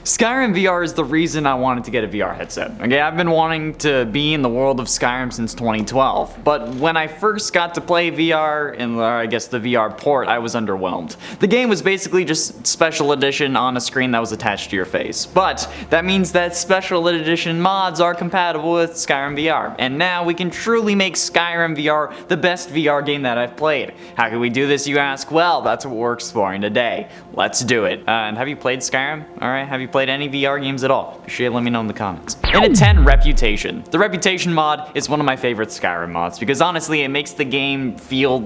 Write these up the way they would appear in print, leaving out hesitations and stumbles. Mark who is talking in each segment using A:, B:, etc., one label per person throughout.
A: Skyrim VR is the reason I wanted to get a VR headset. Okay, I've been wanting to be in the world of Skyrim since 2012, but when I first got to play VR, or I guess the VR port, I was underwhelmed. The game was basically just special edition on a screen that was attached to your face, but that means that special edition mods are compatible with Skyrim VR, and now we can truly make Skyrim VR the best VR game that I've played. How can we do this, you ask? Well, that's what we're exploring today. Let's do it. And have you played Skyrim? Alright, have you played any VR games at all? Be sure to let me know in the comments. In a 10, Reputation. The Reputation mod is one of my favorite Skyrim mods because honestly it makes the game feel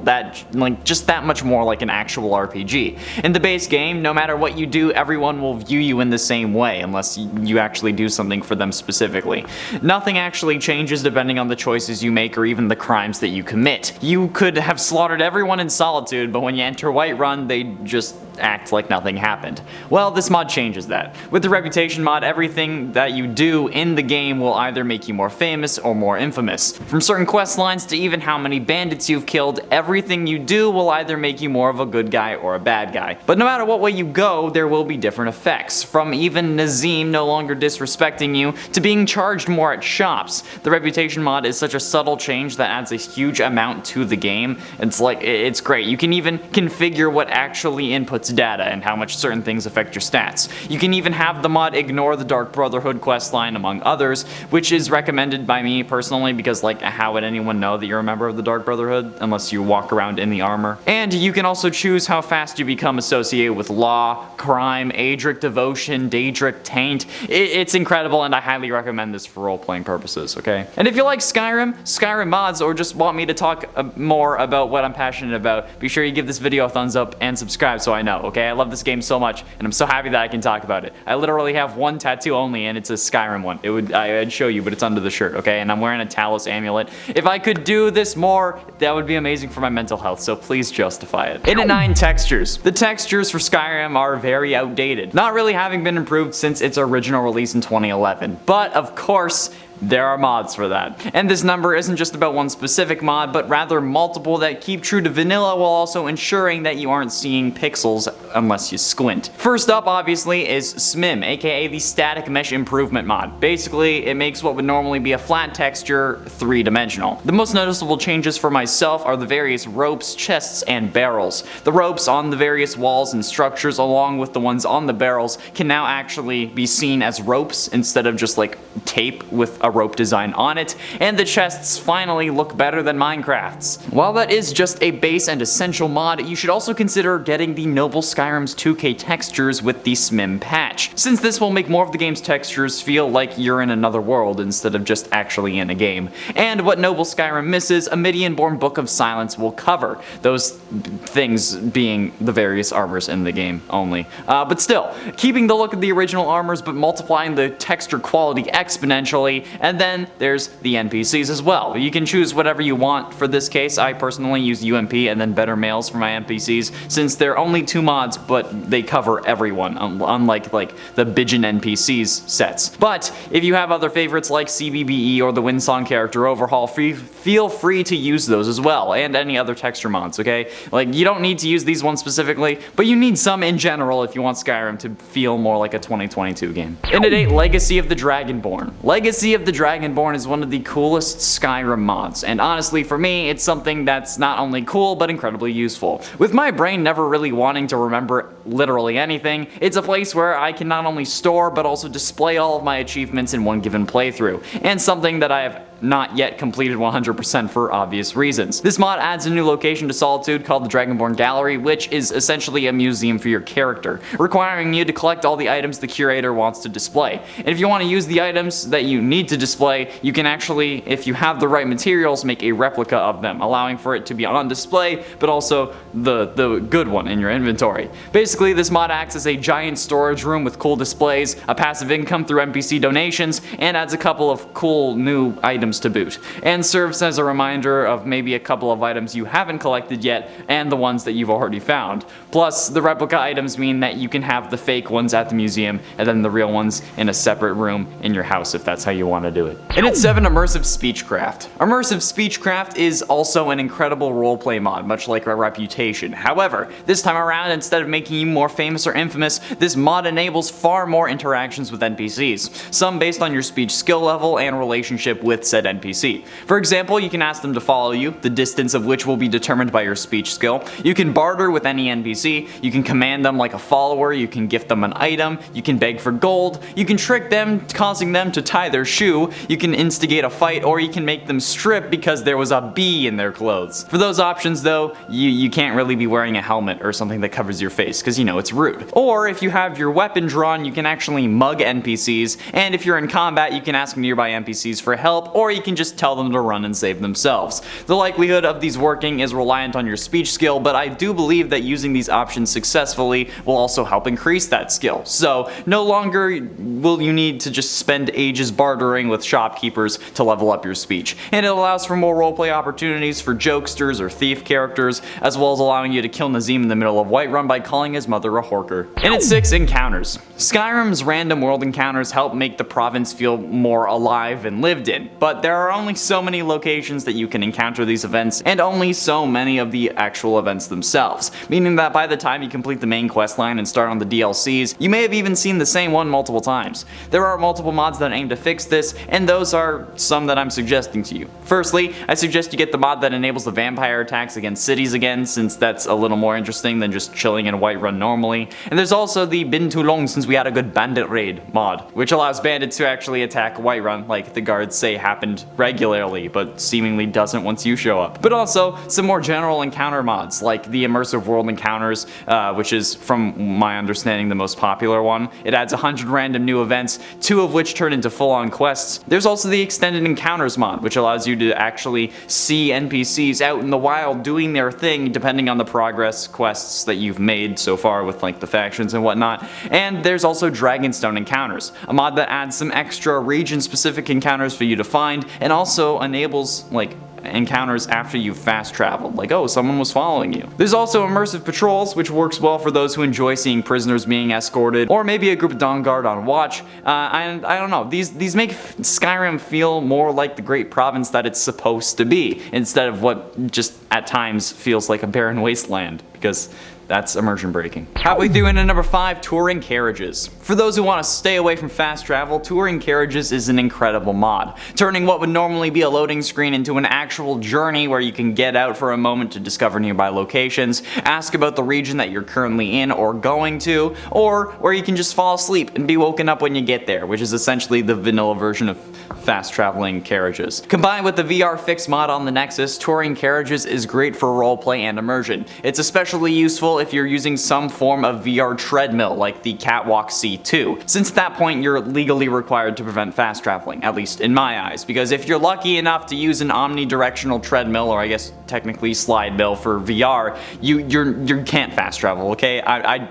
A: just that much more like an actual RPG. In the base game, no matter what you do, everyone will view you in the same way unless you actually do something for them specifically. Nothing actually changes depending on the choices you make or even the crimes that you commit. You could have slaughtered everyone in Solitude, but when you enter Whiterun, they just act like nothing happened. Well, this mod changes that. With the Reputation mod, everything that you do in the game will either make you more famous or more infamous. From certain quest lines to even how many bandits you've killed, everything you do will either make you more of a good guy or a bad guy. But no matter what way you go, there will be different effects, from even Nazim no longer disrespecting you to being charged more at shops. The Reputation mod is such a subtle change that adds a huge amount to the game. It's great. You can even configure what actually inputs data and how much certain things affect your stats. You can even have the mod ignore the Dark Brotherhood questline, among others, which is recommended by me personally because how would anyone know that you're a member of the Dark Brotherhood unless you walk around in the armor? And you can also choose how fast you become associated with law, crime, Adric devotion, Daedric taint. It's incredible and I highly recommend this for role-playing purposes, okay? And if you like Skyrim mods, or just want me to talk more about what I'm passionate about, be sure you give this video a thumbs up and subscribe so I know, okay? I love this game so much and I'm so happy that I can talk about it. I literally have one tattoo only and it's a Skyrim one. I'd show you, but it's under the shirt, okay? And I'm wearing a Talos amulet. If I could do this more, that would be amazing for my mental health, so please justify it. In at 9, Textures. The textures for Skyrim are very outdated, not really having been improved since its original release in 2011. But of course, there are mods for that. And this number isn't just about one specific mod, but rather multiple that keep true to vanilla while also ensuring that you aren't seeing pixels unless you squint. First up, obviously, is SMIM, aka the Static Mesh Improvement mod. Basically, it makes what would normally be a flat texture three-dimensional. The most noticeable changes for myself are the various ropes, chests, and barrels. The ropes on the various walls and structures, along with the ones on the barrels, can now actually be seen as ropes instead of just tape with a rope design on it, and the chests finally look better than Minecraft's. While that is just a base and essential mod, you should also consider getting the Noble Skyrim's 2K textures with the SMIM patch, since this will make more of the game's textures feel like you're in another world instead of just actually in a game. And what Noble Skyrim misses, a Midian-born Book of Silence will cover, those things being the various armors in the game only. But still, keeping the look of the original armors but multiplying the texture quality exponentially. And then there's the NPCs as well. You can choose whatever you want. For this case, I personally use UMP and then Better Males for my NPCs, since they're only 2 mods, but they cover everyone, unlike the Bidgen NPCs sets. But if you have other favorites like CBBE or the Windsong character overhaul, feel free to use those as well, and any other texture mods, okay? You don't need to use these ones specifically, but you need some in general if you want Skyrim to feel more like a 2022 game. In at 8, Legacy of the Dragonborn. Legacy of the Dragonborn is one of the coolest Skyrim mods, and honestly for me, it's something that's not only cool but incredibly useful. With my brain never really wanting to remember literally anything, it's a place where I can not only store but also display all of my achievements in one given playthrough, and something that I have not yet completed 100% for obvious reasons. This mod adds a new location to Solitude called the Dragonborn Gallery, which is essentially a museum for your character, requiring you to collect all the items the curator wants to display. And if you want to use the items that you need to display, you can actually, if you have the right materials, make a replica of them, allowing for it to be on display, but also the good one in your inventory. Basically, this mod acts as a giant storage room with cool displays, a passive income through NPC donations, and adds a couple of cool new items items to boot, and serves as a reminder of maybe a couple of items you haven't collected yet and the ones that you've already found. Plus, the replica items mean that you can have the fake ones at the museum and then the real ones in a separate room in your house if that's how you want to do it. And at 7, Immersive Speechcraft. Immersive Speechcraft is also an incredible roleplay mod, much like a Reputation. However, this time around, instead of making you more famous or infamous, this mod enables far more interactions with NPCs, some based on your speech skill level and relationship with said NPC. For example, you can ask them to follow you, the distance of which will be determined by your speech skill. You can barter with any NPC, you can command them like a follower, you can gift them an item, you can beg for gold, you can trick them, causing them to tie their shoe, you can instigate a fight, or you can make them strip because there was a bee in their clothes. For those options though, you can't really be wearing a helmet or something that covers your face, because you know it's rude. Or if you have your weapon drawn, you can actually mug NPCs, and if you're in combat, you can ask nearby NPCs for help, or you can just tell them to run and save themselves. The likelihood of these working is reliant on your speech skill, but I do believe that using these options successfully will also help increase that skill. So no longer will you need to just spend ages bartering with shopkeepers to level up your speech. And it allows for more roleplay opportunities for jokesters or thief characters, as well as allowing you to kill Nazim in the middle of Whiterun by calling his mother a horker. And at 6, Encounters. Skyrim's random world encounters help make the province feel more alive and lived in, but there are only so many locations that you can encounter these events, and only so many of the actual events themselves, meaning that by the time you complete the main questline and start on the DLCs, you may have even seen the same one multiple times. There are multiple mods that aim to fix this, and those are some that I'm suggesting to you. Firstly, I suggest you get the mod that enables the vampire attacks against cities again, since that's a little more interesting than just chilling in Whiterun normally. And there's also the been too long since we had a good bandit raid mod, which allows bandits to actually attack Whiterun like the guards say happened regularly, but seemingly doesn't once you show up. But also some more general encounter mods, like the Immersive World Encounters, which is, from my understanding, the most popular one. It adds 100 random new events, 2 of which turn into full-on quests. There's also the Extended Encounters mod, which allows you to actually see NPCs out in the wild doing their thing depending on the progress quests that you've made so far with like the factions and whatnot. And there's also Dragonstone Encounters, a mod that adds some extra region-specific encounters for you to find, and also enables like encounters after you've fast traveled, like oh, someone was following you. There's also Immersive Patrols, which works well for those who enjoy seeing prisoners being escorted, or maybe a group of Dawn Guard on watch, and I don't know, these make Skyrim feel more like the great province that it's supposed to be, instead of what just at times feels like a barren wasteland, because that's immersion breaking. Halfway through into number 5, Touring Carriages. For those who want to stay away from fast travel, Touring Carriages is an incredible mod, turning what would normally be a loading screen into an actual journey where you can get out for a moment to discover nearby locations, ask about the region that you're currently in or going to, or where you can just fall asleep and be woken up when you get there, which is essentially the vanilla version of fast traveling carriages. Combined with the VR Fix mod on the Nexus, Touring Carriages is great for roleplay and immersion. It's especially useful if you're using some form of VR treadmill like the Catwalk C2, since at that point you're legally required to prevent fast traveling, at least in my eyes, because if you're lucky enough to use an omnidirectional treadmill, or I guess technically slide mill for VR, you can't fast travel, okay?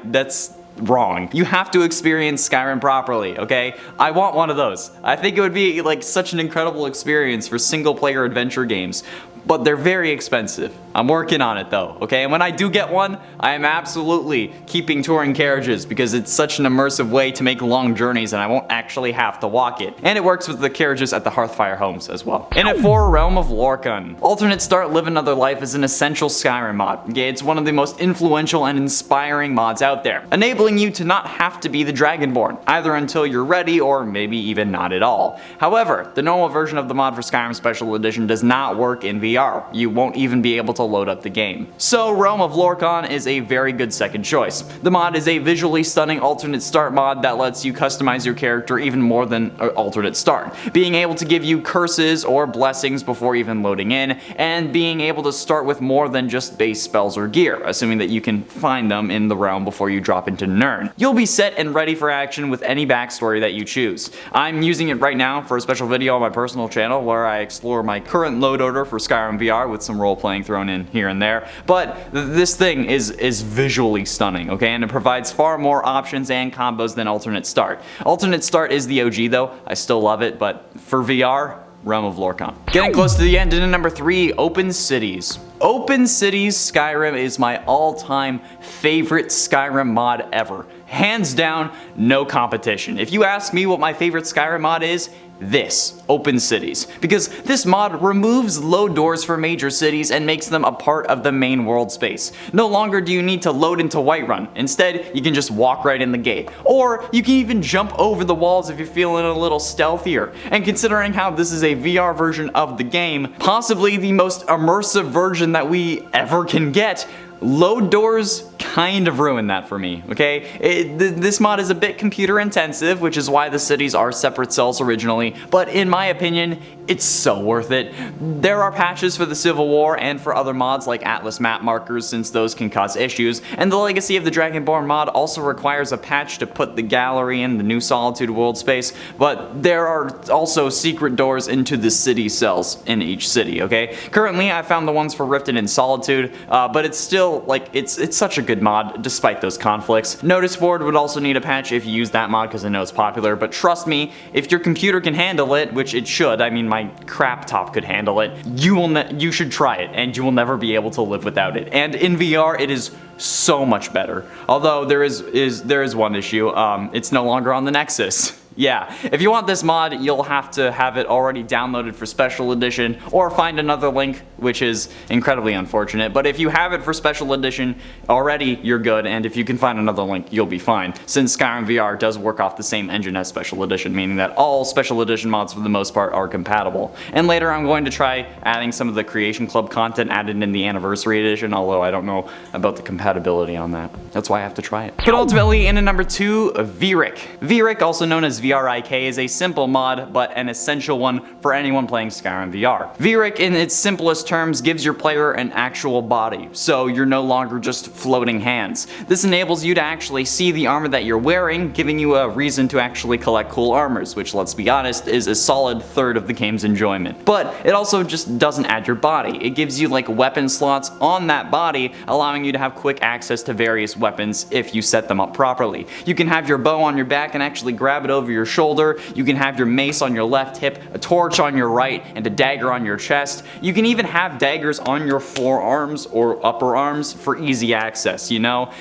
A: That's wrong. You have to experience Skyrim properly, okay? I want one of those. I think it would be like such an incredible experience for single player adventure games, but they're very expensive. I'm working on it though, okay? And when I do get one, I am absolutely keeping Touring Carriages because it's such an immersive way to make long journeys and I won't actually have to walk it. And it works with the carriages at the Hearthfire homes as well. And at 4, Realm of Lorkhan. Alternate Start Live Another Life is an essential Skyrim mod. Okay, it's one of the most influential and inspiring mods out there, enabling you to not have to be the Dragonborn, either until you're ready or maybe even not at all. However, the normal version of the mod for Skyrim Special Edition does not work in VR. You won't even be able to load up the game. So Realm of Lorkhan is a very good second choice. The mod is a visually stunning alternate start mod that lets you customize your character even more than alternate start, being able to give you curses or blessings before even loading in, and being able to start with more than just base spells or gear, assuming that you can find them in the realm before you drop into Nirn. You'll be set and ready for action with any backstory that you choose. I'm using it right now for a special video on my personal channel where I explore my current load order for Skyrim VR with some role playing thrown in here and there, but this thing is visually stunning, okay, and it provides far more options and combos than alternate start. Alternate start is the OG though, I still love it, but for VR, Realm of Lorcan. Getting close to the end, and in number 3, Open Cities. Open Cities Skyrim is my all-time favorite Skyrim mod ever. Hands down, no competition. If you ask me what my favorite Skyrim mod is, this, Open Cities. Because this mod removes load doors for major cities and makes them a part of the main world space. No longer do you need to load into Whiterun. Instead, you can just walk right in the gate. Or you can even jump over the walls if you're feeling a little stealthier. And considering how this is a VR version of the game, possibly the most immersive version that we ever can get, load doors kind of ruin that for me, okay? This mod is a bit computer intensive, which is why the cities are separate cells originally, but in my opinion, it's so worth it. There are patches for the Civil War and for other mods like Atlas map markers, since those can cause issues, and the Legacy of the Dragonborn mod also requires a patch to put the gallery in the New Solitude world space, but there are also secret doors into the city cells in each city, okay? Currently, I found the ones for Riften and Solitude, but it's still, like, it's such a good mod despite those conflicts. Notice board would also need a patch if you use that mod because I know it's popular, but trust me, if your computer can handle it, which it should, I mean my crap top could handle it, you should try it and you will never be able to live without it. And in VR it is so much better. Although there is one issue, it's no longer on the Nexus. Yeah, if you want this mod, you'll have to have it already downloaded for Special Edition, or find another link, which is incredibly unfortunate. But if you have it for Special Edition already, you're good, and if you can find another link, you'll be fine. Since Skyrim VR does work off the same engine as Special Edition, meaning that all Special Edition mods for the most part are compatible. And later I'm going to try adding some of the Creation Club content added in the Anniversary Edition, although I don't know about the compatibility on that. That's why I have to try it. But ultimately, in at number 2, Vrick. Vrick, also known as VRIK, is a simple mod, but an essential one for anyone playing Skyrim VR. Vrick, in its simplest terms, gives your player an actual body, so you're no longer just floating hands. This enables you to actually see the armor that you're wearing, giving you a reason to actually collect cool armors, which, let's be honest, is a solid third of the game's enjoyment. But it also just doesn't add your body. It gives you like weapon slots on that body, allowing you to have quick access to various weapons if you set them up properly. You can have your bow on your back and actually grab it over your shoulder. You can have your mace on your left hip, a torch on your right, and a dagger on your chest. You can even have daggers on your forearms or upper arms for easy access, you know?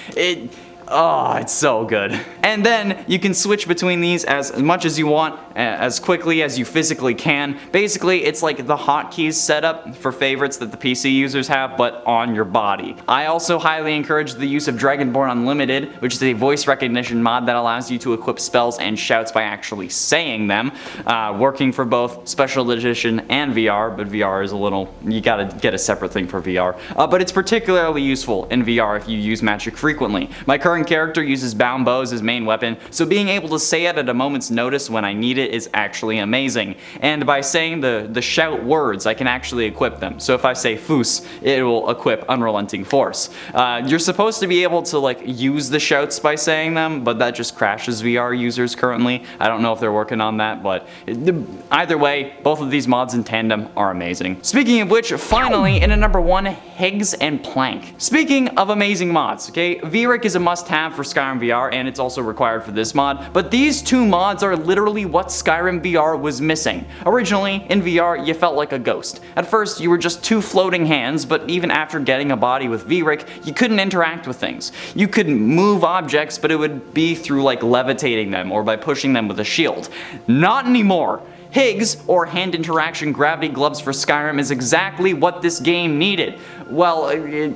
A: Oh, it's so good. And then you can switch between these as much as you want, as quickly as you physically can. Basically, it's like the hotkeys setup for favorites that the PC users have, but on your body. I also highly encourage the use of Dragonborn Unlimited, which is a voice recognition mod that allows you to equip spells and shouts by actually saying them, working for both Special Edition and VR, but VR is a little, you gotta get a separate thing for VR. But it's particularly useful in VR if you use magic frequently. My current character uses bound bows as main weapon, so being able to say it at a moment's notice when I need it is actually amazing. And by saying the shout words, I can actually equip them. So if I say Foos, it will equip Unrelenting Force. You're supposed to be able to like use the shouts by saying them, but that just crashes VR users currently. I don't know if they're working on that, but either way, both of these mods in tandem are amazing. Speaking of which, finally, in at number 1, Higgs and Plank. Speaking of amazing mods, okay, Vrick is a must-have for Skyrim VR, and it's also required for this mod, but these two mods are literally what Skyrim VR was missing. Originally, in VR, you felt like a ghost. At first, you were just two floating hands, but even after getting a body with Vrick, you couldn't interact with things. You could move objects, but it would be through like levitating them or by pushing them with a shield. Not anymore. Higgs, or Hand Interaction Gravity Gloves for Skyrim, is exactly what this game needed. Well,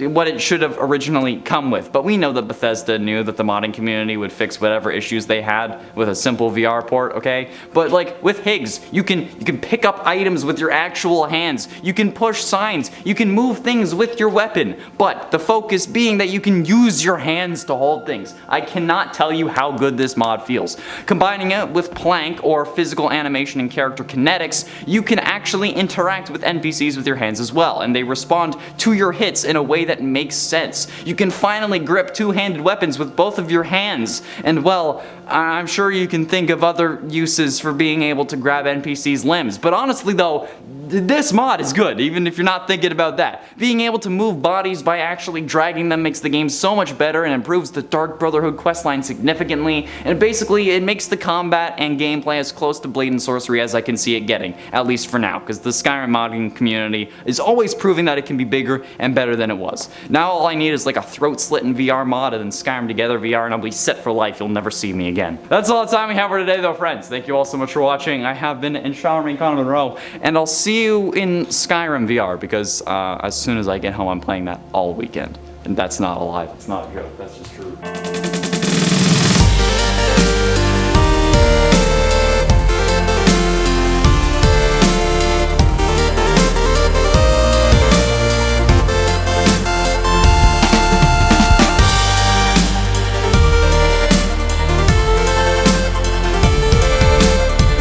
A: what it should have originally come with, but we know that Bethesda knew that the modding community would fix whatever issues they had with a simple VR port, okay? But like with Higgs, you can pick up items with your actual hands, you can push signs, you can move things with your weapon, but the focus being that you can use your hands to hold things. I cannot tell you how good this mod feels. Combining it with Plank, or physical animation and character kinetics, you can actually interact with NPCs with your hands as well, and they respond to your hits in a way that makes sense. You can finally grip two-handed weapons with both of your hands, and well, I'm sure you can think of other uses for being able to grab NPCs' limbs, but honestly though, this mod is good, even if you're not thinking about that. Being able to move bodies by actually dragging them makes the game so much better and improves the Dark Brotherhood questline significantly, and basically it makes the combat and gameplay as close to Blade and Sorcery as as I can see it getting, at least for now, because the Skyrim modding community is always proving that it can be bigger and better than it was. Now all I need is like a throat-slitting VR mod and then Skyrim Together VR, and I'll be set for life. You'll never see me again. That's all the time we have for today, though, friends. Thank you all so much for watching. I have been in Showerman Connor Monroe, and I'll see you in Skyrim VR, because as soon as I get home, I'm playing that all weekend. And that's not a lie. That's not a joke. That's just true.